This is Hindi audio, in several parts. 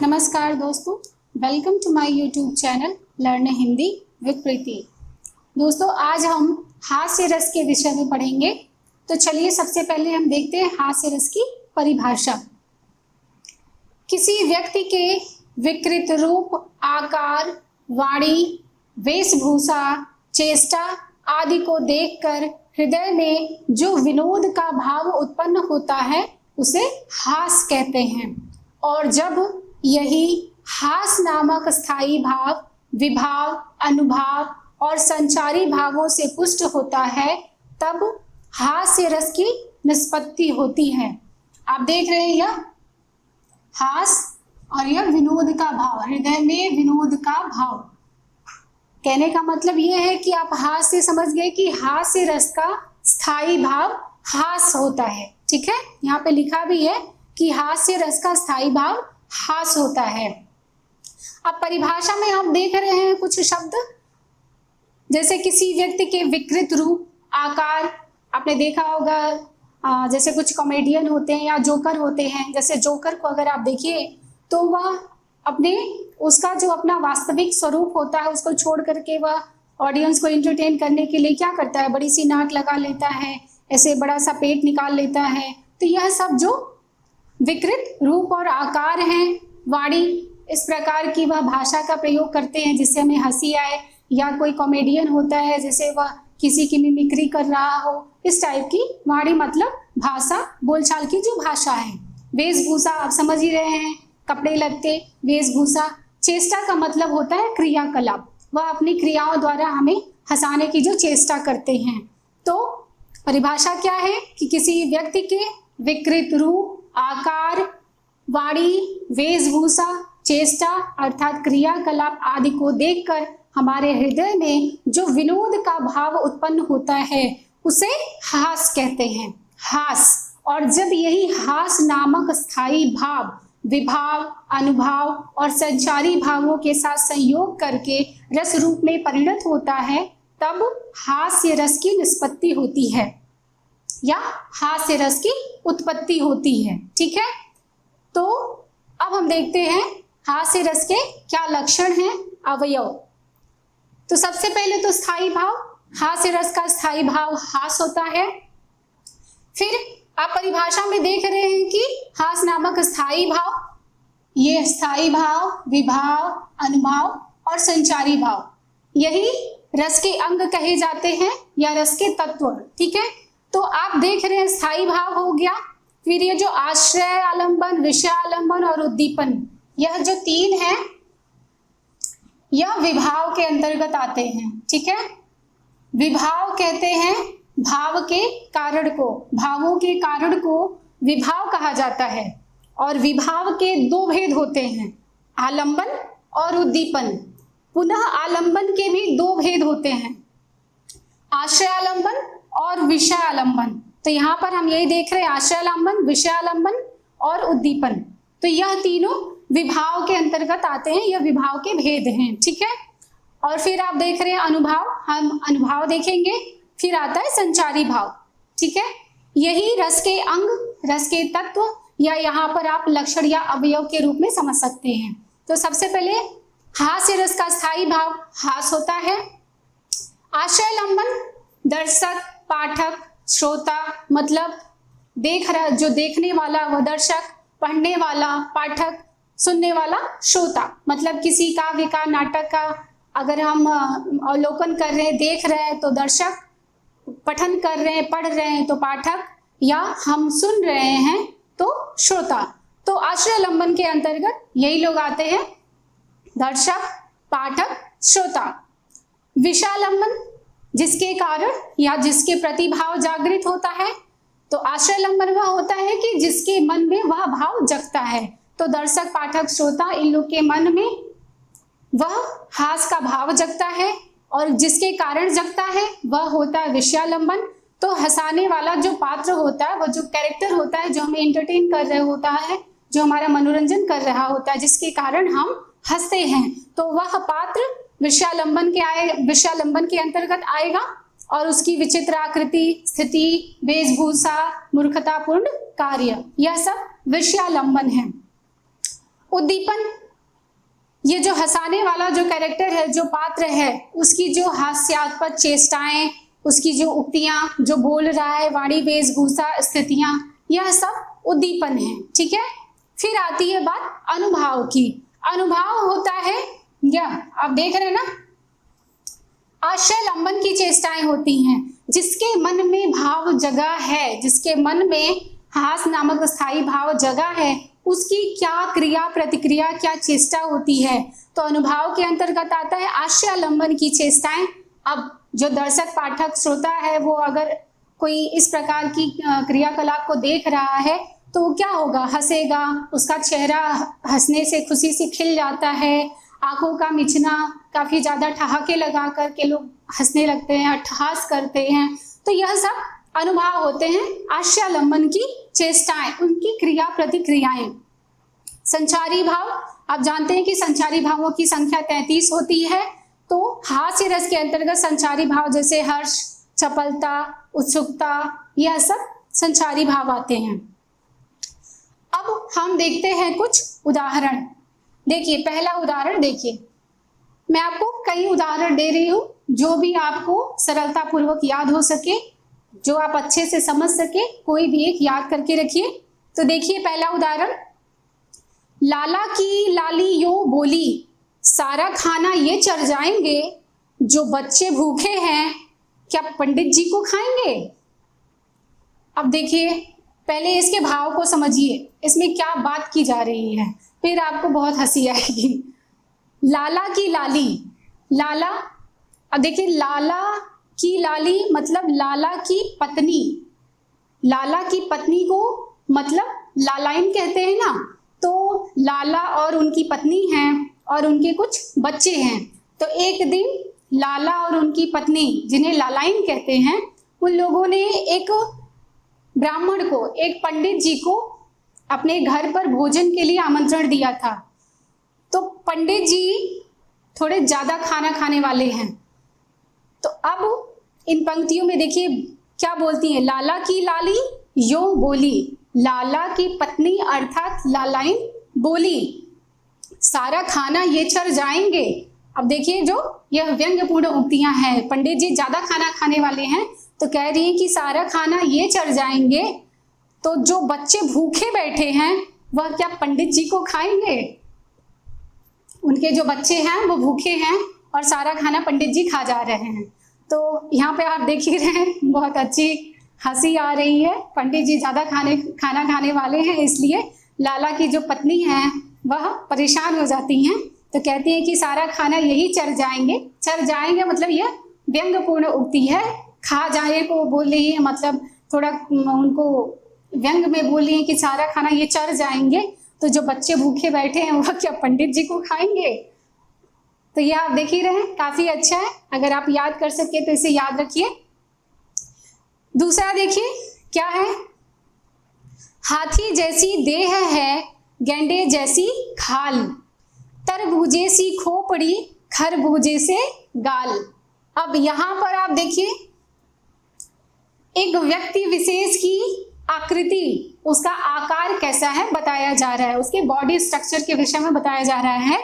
नमस्कार दोस्तों, welcome to my YouTube channel learn Hindi with Preeti. दोस्तों, आज हम हास्य रस के विषय में पढ़ेंगे। तो चलिए सबसे पहले हम देखते हैं हास्य रस की परिभाषा। किसी व्यक्ति के विकृत रूप, आकार, वाणी, वेशभूषा, चेष्टा आदि को देखकर हृदय में जो विनोद का भाव उत्पन्न होता है उसे हास कहते हैं। और जब यही हास नामक स्थायी भाव, विभाव, अनुभाव और संचारी भावों से पुष्ट होता है तब हास्य रस की निष्पत्ति होती है। आप देख रहे हैं यह हास और यह विनोद का भाव, हृदय में विनोद का भाव। कहने का मतलब यह है कि आप हास से समझ गए कि हास्य रस का स्थायी भाव हास होता है। ठीक है, यहाँ पे लिखा भी है कि हास्य रस का स्थायी भाव हास होता है। अब परिभाषा में हम देख रहे हैं कुछ शब्द, जैसे किसी व्यक्ति के विकृत रूप, आकार। आपने देखा होगा जैसे कुछ कॉमेडियन होते हैं या जोकर होते हैं। जैसे जोकर को अगर आप देखिए तो वह उसका जो अपना वास्तविक स्वरूप होता है उसको छोड़ करके वह ऑडियंस को एंटरटेन करने के लिए क्या करता है, बड़ी सी नाक लगा लेता है, ऐसे बड़ा सा पेट निकाल लेता है। तो यह सब जो विकृत रूप और आकार हैं, वाणी, इस प्रकार की वह भाषा का प्रयोग करते हैं जिससे हमें हंसी आए। या कोई कॉमेडियन होता है जैसे वह किसी की मिमिक्री कर रहा हो, इस टाइप की वाणी मतलब भाषा, बोलचाल की जो भाषा है। वेशभूषा आप समझ ही रहे हैं, कपड़े लगते, वेशभूषा। चेष्टा का मतलब होता है क्रियाकलाप, वह अपनी क्रियाओं द्वारा हमें हंसाने की जो चेष्टा करते हैं। तो परिभाषा क्या है कि किसी व्यक्ति के विकृत रूप, आकार, वाणी, वेशभूषा, चेष्टा अर्थात क्रियाकलाप आदि को देखकर हमारे हृदय में जो विनोद का भाव उत्पन्न होता है उसे हास कहते हैं। हास। और जब यही हास नामक स्थायी भाव, विभाव, अनुभाव और संचारी भावों के साथ संयोग करके रस रूप में परिणत होता है तब हास्य रस की निष्पत्ति होती है या हास्य रस की उत्पत्ति होती है। ठीक है, तो अब हम देखते हैं हास्य रस के क्या लक्षण हैं, अवयव। तो सबसे पहले तो स्थायी भाव, हास्य रस का स्थायी भाव हास होता है। फिर आप परिभाषा में देख रहे हैं कि हास नामक स्थायी भाव, ये स्थायी भाव, विभाव, अनुभाव और संचारी भाव, यही रस के अंग कहे जाते हैं या रस के तत्व। ठीक है, तो आप देख रहे हैं स्थायी भाव हो गया। फिर ये जो आश्रय आलंबन, विषय आलंबन और उद्दीपन, यह जो तीन है यह विभाव के अंतर्गत आते हैं। ठीक है, विभाव कहते हैं भाव के कारण को, भावों के कारण को विभाव कहा जाता है। और विभाव के दो भेद होते हैं, आलंबन और उद्दीपन। पुनः आलंबन के भी दो भेद होते हैं, आश्रय आलंबन और विषय आलंबन। तो यहाँ पर हम यही देख रहे हैं, आश्रय आलंबन, विषय आलंबन और उद्दीपन। तो यह तीनों विभाव के अंतर्गत आते हैं, यह विभाव के भेद हैं। ठीक है, और फिर आप देख रहे हैं अनुभाव, हम अनुभाव देखेंगे। फिर आता है संचारी भाव। ठीक है, यही रस के अंग, रस के तत्व या यहाँ पर आप लक्षण या अवयव के रूप में समझ सकते हैं। तो सबसे पहले हास्य रस का स्थायी भाव हास होता है। आश्रय आलंबन दर्शक, पाठक, श्रोता, मतलब जो देखने वाला वह दर्शक, पढ़ने वाला पाठक, सुनने वाला श्रोता। मतलब किसी काव्य का, नाटक का अगर हम अवलोकन कर रहे हैं, देख रहे हैं तो दर्शक, पठन कर रहे हैं, पढ़ रहे हैं तो पाठक, या हम सुन रहे हैं तो श्रोता। तो आश्रय आलंबन के अंतर्गत यही लोग आते हैं, दर्शक, पाठक, श्रोता। विषय आलंबन जिसके कारण या जिसके प्रति भाव जागृत होता है। तो आश्रय आलंबन वह होता है कि जिसके मन में वह भाव जगता है। तो दर्शक, पाठक, श्रोता, इन लोग के मन में वह हास का भाव जगता है और जिसके कारण जगता है वह होता है विषय आलंबन। तो हंसाने वाला जो पात्र होता है, वह जो कैरेक्टर होता है, जो हमें एंटरटेन कर रहा होता है, जो हमारा मनोरंजन कर रहा होता है, जिसके कारण हम हंसते हैं, तो वह पात्र विषय आलंबन के अंतर्गत आएगा। और उसकी विचित्र आकृति, स्थिति, वेशभूषा, मूर्खतापूर्ण कार्य, यह सब विषयालंबन है। उद्दीपन, ये जो हंसाने वाला जो कैरेक्टर है, जो पात्र है, उसकी जो हास्यास्पद चेष्टाएं, उसकी जो उक्तियां, जो बोल रहा है, वाणी, वेशभूषा, स्थितियां, यह सब उद्दीपन है। ठीक है। फिर आती है बात अनुभाव की। अनुभाव होता है यह, आप देख रहे हैं ना, आश्रय लंबन की चेष्टाएं होती हैं। जिसके मन में भाव जगा है, जिसके मन में हास नामक स्थायी भाव जगा है, उसकी क्या क्रिया प्रतिक्रिया, क्या चेष्टा होती है, तो अनुभाव के अंतर्गत आता है आश्रय लंबन की चेष्टाएं। अब जो दर्शक, पाठक, श्रोता है, वो अगर कोई इस प्रकार की क्रियाकलाप को देख रहा है तो वो क्या होगा, हंसेगा, उसका चेहरा हंसने से, खुशी से खिल जाता है, आंखों का मिचना, काफी ज्यादा ठहाके लगा करके लोग हंसने लगते हैं, अट्टहास करते हैं। तो यह सब अनुभव होते हैं आश्रयालंबन की चेष्टाएं, उनकी क्रिया प्रतिक्रियाएं। संचारी भाव, आप जानते हैं कि संचारी भावों की संख्या 33 होती है। तो हास्य रस के अंतर्गत संचारी भाव जैसे हर्ष, चपलता, उत्सुकता, यह सब संचारी भाव आते हैं। अब हम देखते हैं कुछ उदाहरण। देखिए, पहला उदाहरण देखिए, मैं आपको कई उदाहरण दे रही हूं, जो भी आपको सरलता पूर्वक याद हो सके, जो आप अच्छे से समझ सके, कोई भी एक याद करके रखिए। तो देखिए पहला उदाहरण, लाला की लाली यूं बोली, सारा खाना ये चढ़ जाएंगे, जो बच्चे भूखे हैं क्या पंडित जी को खाएंगे। अब देखिए, पहले इसके भाव को समझिए, इसमें क्या बात की जा रही है, फिर आपको बहुत हंसी आएगी। लाला की लाली, लाला, अब देखिए लाला की लाली मतलब लाला की पत्नी, लाला की पत्नी को मतलब लालाइन कहते हैं ना। तो लाला और उनकी पत्नी हैं और उनके कुछ बच्चे हैं। तो एक दिन लाला और उनकी पत्नी, जिन्हें लालाइन कहते हैं, उन लोगों ने एक ब्राह्मण को, एक पंडित जी को अपने घर पर भोजन के लिए आमंत्रण दिया था। तो पंडित जी थोड़े ज्यादा खाना खाने वाले हैं। तो अब इन पंक्तियों में देखिए क्या बोलती है, लाला की लाली यो बोली, लाला की पत्नी अर्थात लालाइन बोली, सारा खाना ये चढ़ जाएंगे। अब देखिए जो यह व्यंग्यपूर्ण उक्तियां हैं, पंडित जी ज्यादा खाना खाने वाले हैं तो कह रही है कि सारा खाना ये चढ़ जाएंगे, तो जो बच्चे भूखे बैठे हैं वह क्या पंडित जी को खाएंगे। उनके जो बच्चे हैं वो भूखे हैं और सारा खाना पंडित जी खा जा रहे हैं। तो यहाँ पे आप देख ही रहे हैं, बहुत अच्छी हंसी आ रही है। पंडित जी ज्यादा खाना खाने वाले हैं, इसलिए लाला की जो पत्नी है वह परेशान हो जाती हैं। तो कहती है कि सारा खाना यही चढ़ जाएंगे। चढ़ जाएंगे मतलब यह व्यंग्यपूर्ण उक्ति है। खा जाए को बोल रही है, मतलब थोड़ा उनको व्यंग में बोल रही है कि सारा खाना ये चढ़ जाएंगे, तो जो बच्चे भूखे बैठे हैं वह क्या पंडित जी को खाएंगे। तो यह आप देख ही रहे हैं, काफी अच्छा है। अगर आप याद कर सके तो इसे याद रखिए। दूसरा देखिए क्या है, हाथी जैसी देह है, गेंडे जैसी खाल, तरबूजे सी खोपड़ी, खरबूजे से गाल। अब यहां पर आप देखिए एक व्यक्ति विशेष की आकृति, उसका आकार कैसा है बताया जा रहा है, उसके बॉडी स्ट्रक्चर के विषय में बताया जा रहा है।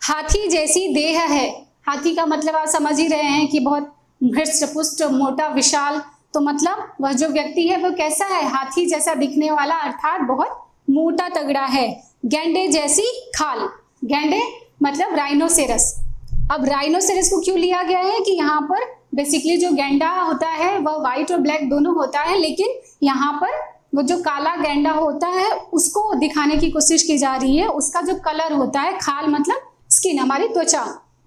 हाथी जैसी देह है, हाथी का मतलब आप समझ ही रहे हैं कि बहुत हृष्ट पुष्ट, मोटा, विशाल। तो मतलब वह जो व्यक्ति है वो कैसा है, हाथी जैसा दिखने वाला, अर्थात बहुत मोटा तगड़ा है। गेंडे जैसी खाल, गेंडे मतलब राइनोसेरस। अब राइनोसेरस को क्यों लिया गया है कि यहाँ पर बेसिकली जो गेंडा होता है वह व्हाइट और ब्लैक दोनों होता है, लेकिन यहाँ पर वो जो काला गेंडा होता है उसको दिखाने की कोशिश की जा रही है। उसका जो कलर होता है, खाल मतलब स्किन, हमारी त्वचा।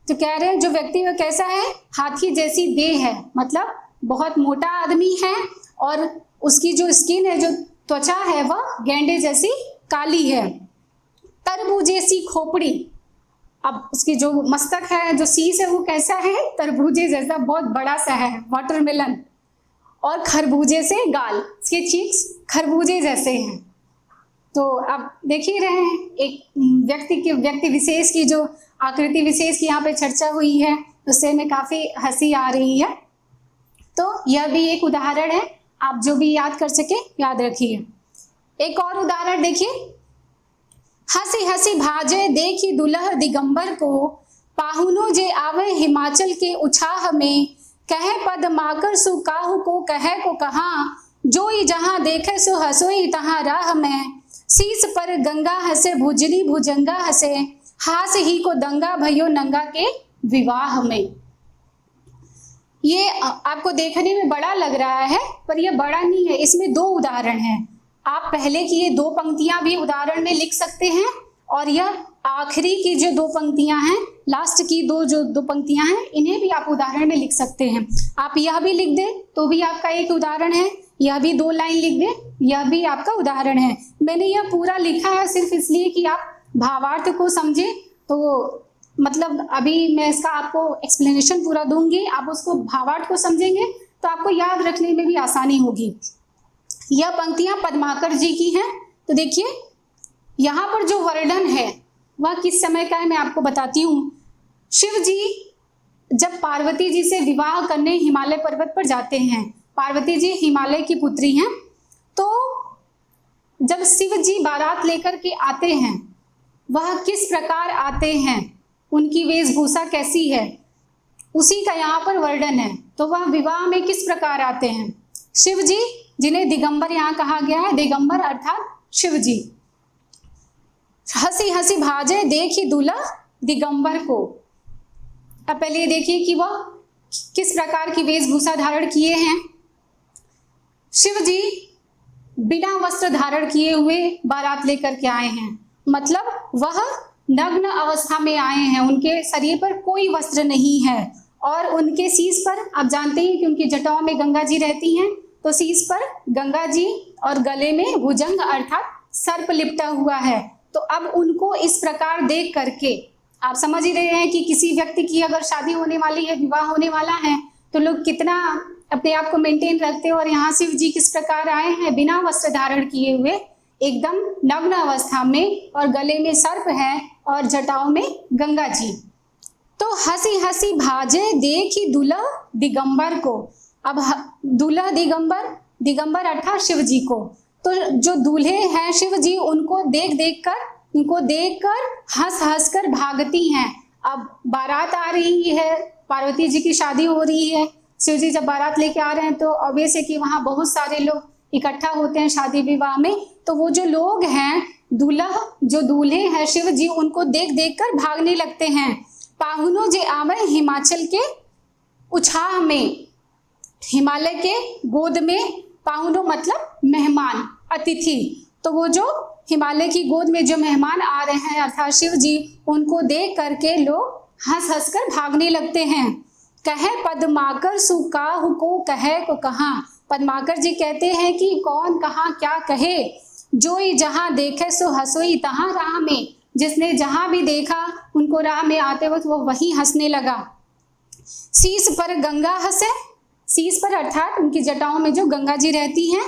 तो कह रहे हैं जो व्यक्ति वह कैसा है, हाथी जैसी देह है, मतलब बहुत मोटा आदमी है और उसकी जो स्किन है, जो त्वचा है, वह गेंडे जैसी काली है। तरबूजे सी खोपड़ी, अब उसकी जो मस्तक है, जो शीश है, वो कैसा है, तरबूजे जैसा बहुत बड़ा सा है, वाटरमेलन। और खरबूजे से गाल, इसके चीक्स खरबूजे जैसे हैं। तो आप देख ही रहे हैं एक व्यक्ति विशेष की जो आकृति विशेष की यहाँ पे चर्चा हुई है, उससे में काफी हंसी आ रही है। तो यह भी एक उदाहरण है, आप जो भी याद कर सके याद रखिए। एक और उदाहरण देखिए, हसी हसी भाजे देखी दुलह दिगंबर को, पाहुनो जे आवे हिमाचल के उछाह में, कहे पद माकर सु काहू को कहे को कहा, जोई जहां देखे सो हसोई तहां राह में, शीस पर गंगा हसे भुजनी भुजंगा हसे, हास ही को दंगा भयो नंगा के विवाह में। ये आपको देखने में बड़ा लग रहा है पर यह बड़ा नहीं है, इसमें दो उदाहरण हैं। आप पहले की ये दो पंक्तियां भी उदाहरण में लिख सकते हैं और यह आखिरी की जो दो पंक्तियां हैं, लास्ट की जो दो पंक्तियां हैं, इन्हें भी आप उदाहरण में लिख सकते हैं। आप यह भी लिख दें तो भी आपका एक उदाहरण है, यह भी 2 लाइन लिख दें, यह भी आपका उदाहरण है। मैंने यह पूरा लिखा है सिर्फ इसलिए कि आप भावार्थ को समझें। तो मतलब अभी मैं इसका आपको एक्सप्लेनेशन पूरा दूंगी, आप उसको भावार्थ को समझेंगे तो आपको याद रखने में भी आसानी होगी। यह पंक्तियां पद्माकर जी की हैं। तो देखिए यहाँ पर जो वर्णन है वह किस समय का है मैं आपको बताती हूँ। शिव जी जब पार्वती जी से विवाह करने हिमालय पर्वत पर जाते हैं, पार्वती जी हिमालय की पुत्री हैं, तो जब शिव जी बारात लेकर के आते हैं वह किस प्रकार आते हैं, उनकी वेशभूषा कैसी है, उसी का यहाँ पर वर्णन है। तो वह विवाह में किस प्रकार आते हैं। शिव जी जिन्हें दिगंबर यहाँ कहा गया है, दिगंबर अर्थात शिव जी। हंसी हंसी भाजे देखी दूल्हा दिगंबर को। अब पहले देखिए कि वह किस प्रकार की वेशभूषा धारण किए हैं। शिव जी बिना वस्त्र धारण किए हुए बारात लेकर के आए हैं, मतलब वह नग्न अवस्था में आए हैं, उनके शरीर पर कोई वस्त्र नहीं है और उनके शीश पर आप जानते हैं कि उनकी जटाओं में गंगा जी रहती हैं, तो शीश पर गंगा जी और गले में भुजंग अर्थात सर्प लिपटा हुआ है। तो अब उनको इस प्रकार देख करके आप समझ ही रहे हैं कि किसी व्यक्ति की अगर शादी होने वाली है, विवाह होने वाला है, तो लोग कितना अपने आप को मेंटेन रखते हैं। और यहाँ शिव जी किस प्रकार आए हैं, बिना वस्त्र धारण किए हुए, एकदम नग्न अवस्था में, और गले में सर्प है और जटाओं में गंगा जी। तो हंसी हंसी भाजे देखी दूल्हा दिगंबर को। अब दूल्हा दिगंबर, दिगंबर अर्थात शिव जी को, तो जो दूल्हे हैं शिव जी उनको देख कर हंस हंस कर भागती हैं। अब बारात आ रही है, पार्वती जी की शादी हो रही है, शिव जी जब बारात लेके आ रहे हैं तो ऑब्वियस है कि वहां बहुत सारे लोग इकट्ठा होते हैं शादी विवाह में। तो वो जो लोग हैं, जो दूल्हे हैं शिव जी, उनको देख देख कर भागने लगते हैं। पाहुनो जे आवे हिमाचल के उछाह में, हिमालय के गोद में, पाहुनो मतलब मेहमान, अतिथि। तो वो जो हिमालय की गोद में जो मेहमान आ रहे हैं अर्थात शिव जी, उनको देख करके लोग हंस हंस कर भागने लगते हैं। कहे पद्माकर सु काहू को कहे को कहा। पद्माकर जी कहते हैं कि कौन कहाँ क्या कहे। जोई जहां देखे सो हंसोई तहां राह में, जिसने जहां भी देखा उनको राह में आते वक्त वो वहीं हंसने लगा। शीश पर गंगा हंसे, शीश पर अर्थात उनकी जटाओं में जो गंगा जी रहती हैं।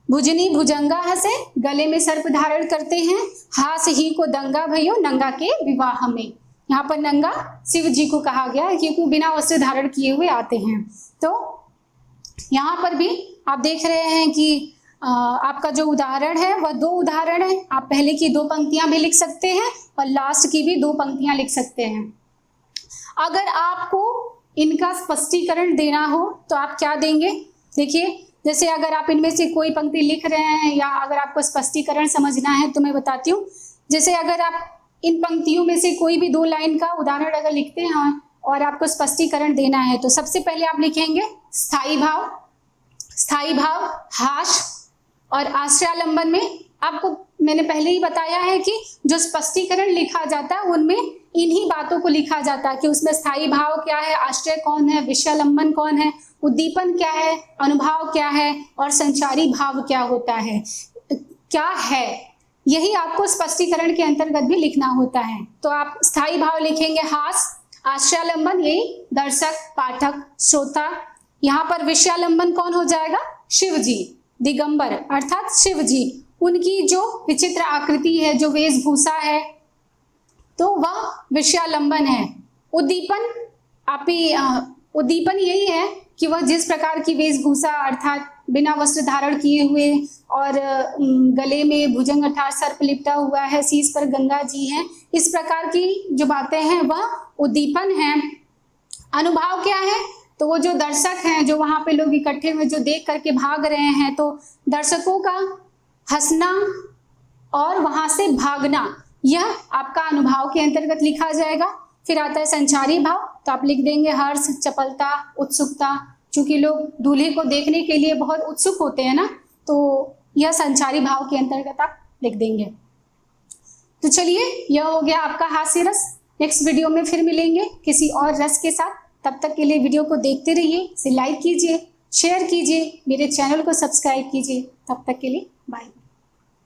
भुजनी भुजंगा हंसे, गले में सर्प धारण करते हैं। हास ही को दंगा भयो नंगा के विवाह में। यहाँ पर नंगा शिव जी को कहा गया है क्योंकि बिना वस्त्र धारण किए हुए आते हैं। तो यहाँ पर भी आप देख रहे हैं कि आपका जो उदाहरण है वह 2 उदाहरण है। आप पहले की 2 पंक्तियां भी लिख सकते हैं और लास्ट की भी 2 पंक्तियां लिख सकते हैं। अगर आपको इनका स्पष्टीकरण देना हो तो आप क्या देंगे। देखिए, जैसे अगर आप इनमें से कोई पंक्ति लिख रहे हैं या अगर आपको स्पष्टीकरण समझना है तो मैं बताती हूँ। जैसे अगर आप इन पंक्तियों में से कोई भी 2 लाइन का उदाहरण अगर लिखते हैं और आपको स्पष्टीकरण देना है तो सबसे पहले आप लिखेंगे स्थायी भाव, स्थायी भाव, हाश और आश्रयालंबन में आपको मैंने पहले ही बताया है कि जो स्पष्टीकरण लिखा जाता है उनमें इन्हीं बातों को लिखा जाता है कि उसमें स्थायी भाव क्या है, आश्रय कौन है, विषयालंबन कौन है, उद्दीपन क्या है, अनुभाव क्या है और संचारी भाव क्या होता है, क्या है, यही आपको स्पष्टीकरण के अंतर्गत भी लिखना होता है। तो आप स्थायी भाव लिखेंगे हास, आश्रयालंबन यही दर्शक, पाठक, श्रोता। यहाँ पर विषयालंबन कौन हो जाएगा, शिव जी, दिगंबर अर्थात शिव जी, उनकी जो विचित्र आकृति है, जो वेशभूषा है, तो वह विषयालंबन है। उद्दीपन उद्दीपन यही है कि वह जिस प्रकार की वेशभूषा अर्थात बिना वस्त्र धारण किए हुए और गले में भुजंग अर्थात सर्प लिपटा हुआ है, शीश पर गंगा जी हैं, इस प्रकार की जो बातें हैं वह उद्दीपन है। अनुभाव क्या है? तो वो जो दर्शक हैं, जो वहां पे लोग इकट्ठे हुए जो देख करके भाग रहे हैं, तो दर्शकों का हंसना और वहां से भागना, यह आपका अनुभाव के अंतर्गत लिखा जाएगा। फिर आता है संचारी भाव, तो आप लिख देंगे हर्ष, चपलता, उत्सुकता। चूंकि लोग दूल्हे को देखने के लिए बहुत उत्सुक होते हैं ना, तो यह संचारी भाव के अंतर्गत आप लिख देंगे। तो चलिए, यह हो गया आपका हास्य रस। नेक्स्ट वीडियो में फिर मिलेंगे किसी और रस के साथ। तब तक के लिए वीडियो को देखते रहिए, इसे लाइक कीजिए, शेयर कीजिए, मेरे चैनल को सब्सक्राइब कीजिए। तब तक के लिए बाय।